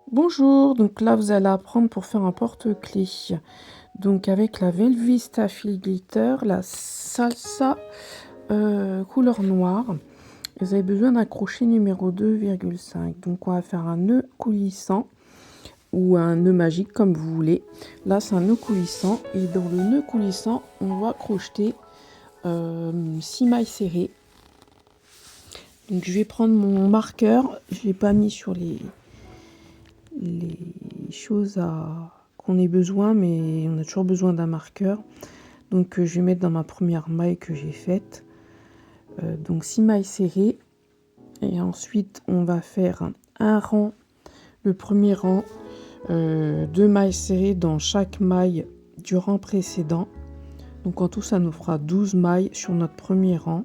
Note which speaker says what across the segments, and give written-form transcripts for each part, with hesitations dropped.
Speaker 1: Bonjour, donc là vous allez apprendre pour faire un porte-clés. Donc avec la Velvista Fil Glitter, la Salsa couleur noire. Vous avez besoin d'un crochet numéro 2,5. Donc on va faire un nœud coulissant ou un nœud magique comme vous voulez. Là c'est un nœud coulissant et dans le nœud coulissant on va crocheter 6 mailles serrées. Donc je vais prendre mon marqueur, je l'ai pas mis sur les choses qu'on ait besoin, mais on a toujours besoin d'un marqueur. Donc je vais mettre dans ma première maille que j'ai faite. Donc 6 mailles serrées. Et ensuite on va faire un rang, le premier rang, 2 mailles serrées dans chaque maille du rang précédent. Donc en tout ça nous fera 12 mailles sur notre premier rang.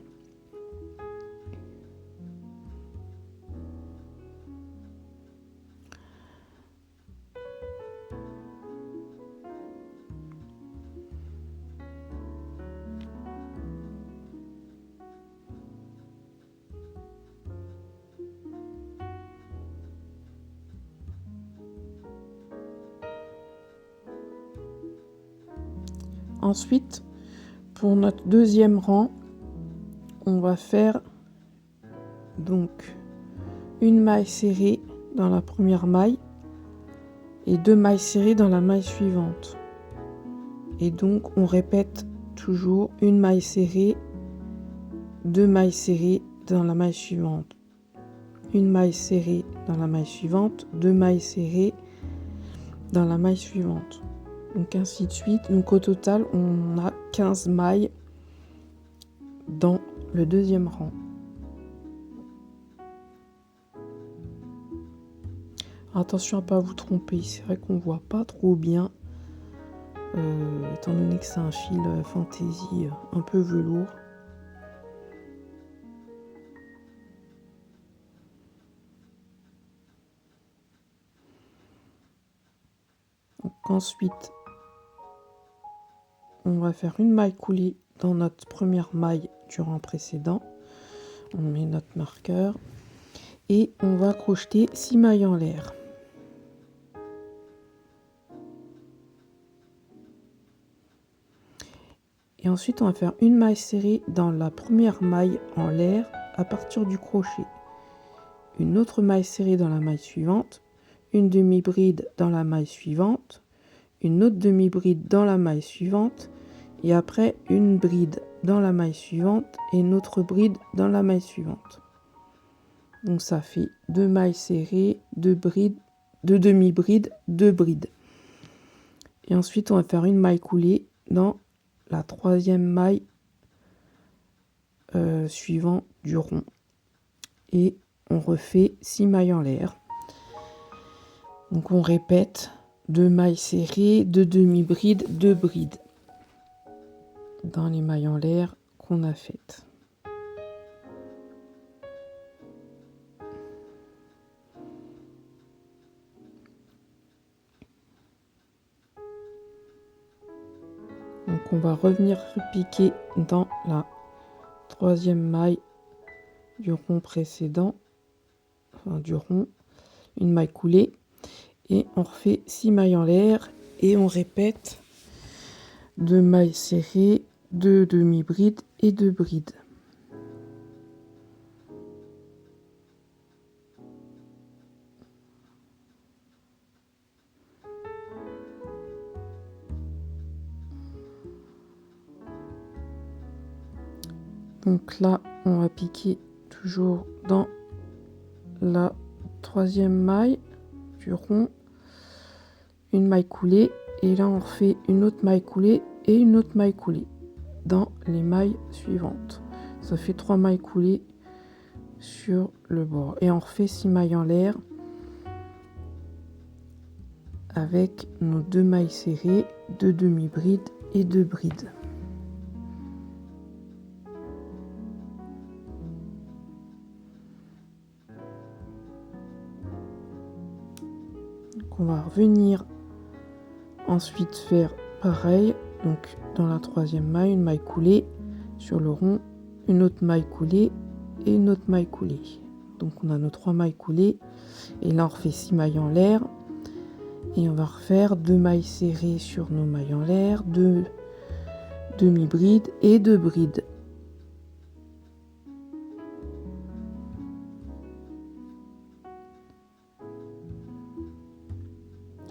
Speaker 1: Ensuite, pour notre deuxième rang, on va faire donc une maille serrée dans la première maille et 2 mailles serrées dans la maille suivante. Et donc on répète toujours une maille serrée, 2 mailles serrées dans la maille suivante, une maille serrée dans la maille suivante, 2 mailles serrées dans la maille suivante. Donc ainsi de suite. Donc au total on a 15 mailles dans le deuxième rang. Attention à ne pas vous tromper, c'est vrai qu'on voit pas trop bien, étant donné que c'est un fil fantaisie un peu velours. Donc ensuite, on va faire une maille coulée dans notre première maille du rang précédent. On met notre marqueur et on va crocheter 6 mailles en l'air. Et ensuite, on va faire une maille serrée dans la première maille en l'air à partir du crochet. Une autre maille serrée dans la maille suivante, une demi-bride dans la maille suivante, une autre demi-bride dans la maille suivante, et après une bride dans la maille suivante et une autre bride dans la maille suivante. Donc ça fait 2 mailles serrées, 2 brides, 2 demi-brides, 2 brides. Et ensuite, on va faire une maille coulée dans la troisième maille suivant du rond. Et on refait 6 mailles en l'air. Donc on répète 2 mailles serrées, 2 demi-brides, 2 brides dans les mailles en l'air qu'on a faites. Donc on va revenir repiquer dans la troisième maille du rond précédent, enfin du rond, une maille coulée, et on refait 6 mailles en l'air et on répète 2 mailles serrées, 2 demi-brides et 2 brides. Donc là, on va piquer toujours dans la troisième maille du rond, une maille coulée, et là on refait une autre maille coulée et une autre maille coulée dans les mailles suivantes. Ça fait 3 mailles coulées sur le bord et on refait 6 mailles en l'air avec nos 2 mailles serrées, 2 demi-brides et 2 brides. Donc on va revenir ensuite faire pareil, donc dans la troisième maille, une maille coulée sur le rond, une autre maille coulée et une autre maille coulée. Donc on a nos 3 mailles coulées. Et là on refait 6 mailles en l'air. Et on va refaire 2 mailles serrées sur nos mailles en l'air, 2 demi-brides et 2 brides.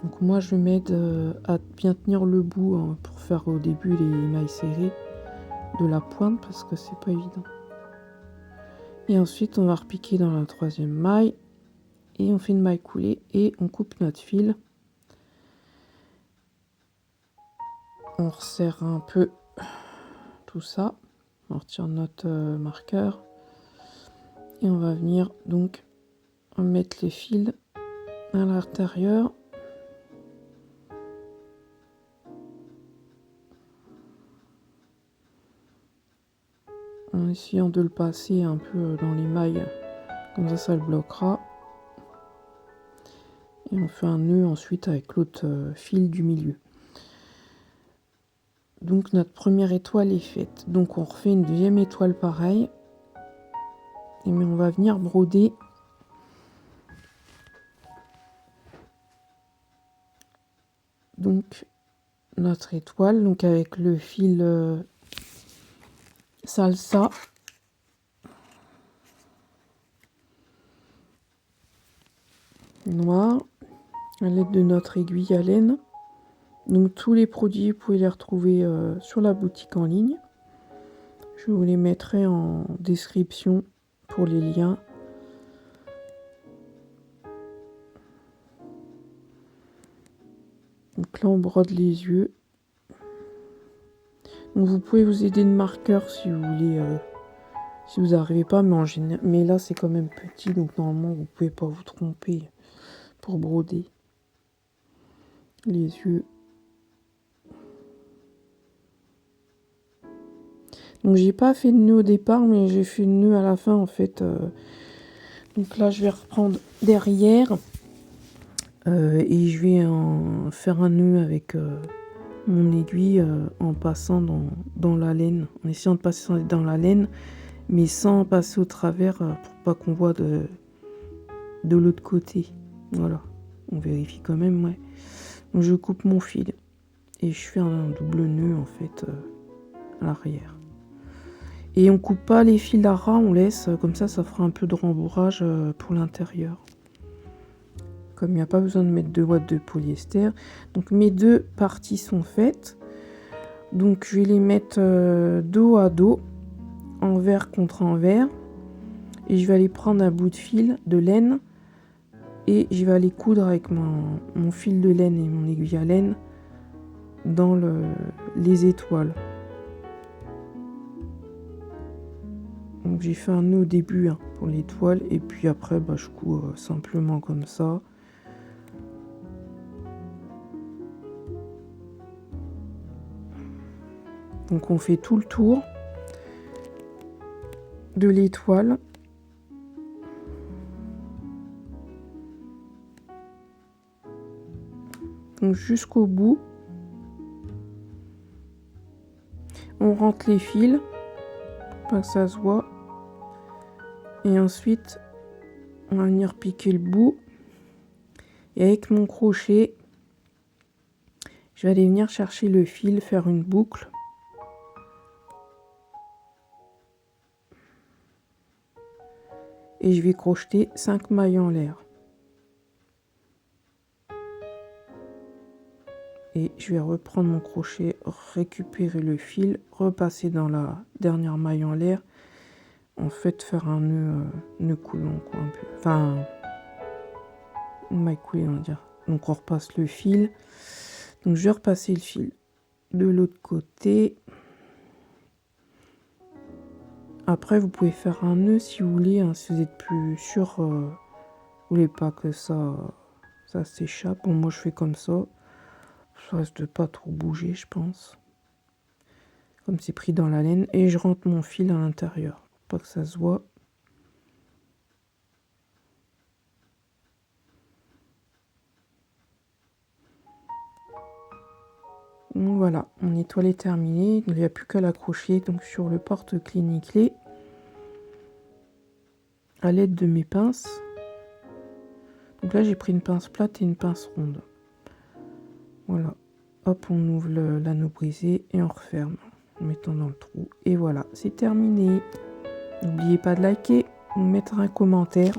Speaker 1: Donc moi je m'aide à bien tenir le bout hein, pour faire au début les mailles serrées de la pointe parce que c'est pas évident. Et ensuite on va repiquer dans la 3e maille et on fait une maille coulée et on coupe notre fil. On resserre un peu tout ça, on retire notre marqueur et on va venir donc mettre les fils à l'intérieur. En essayant de le passer un peu dans les mailles, comme ça le bloquera. Et on fait un nœud ensuite avec l'autre fil du milieu. Donc notre première étoile est faite. Donc on refait une deuxième étoile pareille. Mais on va venir broder donc notre étoile donc avec le fil salsa. Noir à l'aide de notre aiguille à laine. Donc tous les produits vous pouvez les retrouver sur la boutique en ligne. Je vous les mettrai en description pour les liens. Donc là on brode les yeux. Donc vous pouvez vous aider de marqueur si vous voulez, si vous n'arrivez pas, mais en général, mais là c'est quand même petit, donc normalement vous pouvez pas vous tromper pour broder les yeux. Donc j'ai pas fait de nœud au départ, mais j'ai fait une nœud à la fin en fait. Donc là je vais reprendre derrière et je vais en faire un nœud avec mon aiguille en passant dans la laine, en essayant de passer dans la laine, mais sans passer au travers pour pas qu'on voit de l'autre côté. Voilà, on vérifie quand même, ouais. Donc je coupe mon fil et je fais un double nœud en fait à l'arrière. Et on coupe pas les fils à ras, on laisse, comme ça fera un peu de rembourrage pour l'intérieur. Comme il n'y a pas besoin de mettre de ouate de polyester. Donc mes deux parties sont faites. Donc je vais les mettre dos à dos, envers contre envers. Et je vais aller prendre un bout de fil de laine. Et je vais aller coudre avec mon fil de laine et mon aiguille à laine dans les étoiles. Donc j'ai fait un nœud au début hein, pour l'étoile et puis après je couds simplement comme ça. Donc on fait tout le tour de l'étoile. Donc jusqu'au bout. On rentre les fils, pas que ça se voit. Et ensuite, on va venir piquer le bout. Et avec mon crochet, je vais aller venir chercher le fil, faire une boucle. Et je vais crocheter 5 mailles en l'air. Et je vais reprendre mon crochet, récupérer le fil, repasser dans la dernière maille en l'air. En fait, faire un nœud coulant, quoi, un peu. Enfin, une maille coulée, on va dire. Donc, on repasse le fil. Donc, je vais repasser le fil de l'autre côté. Après, vous pouvez faire un nœud si vous voulez, hein, si vous êtes plus sûr, vous voulez pas que ça s'échappe. Bon, moi, je fais comme ça. Ça reste de pas trop bouger, je pense. Comme c'est pris dans la laine. Et je rentre mon fil à l'intérieur. Pas que ça se voit. Donc voilà, mon étoile est terminée. Il n'y a plus qu'à l'accrocher donc sur le porte-clé nickelé. à l'aide de mes pinces. Donc là, j'ai pris une pince plate et une pince ronde. Voilà. Hop, on ouvre l'anneau brisé et on referme en mettant dans le trou. Et voilà, c'est terminé. N'oubliez pas de liker, de mettre un commentaire.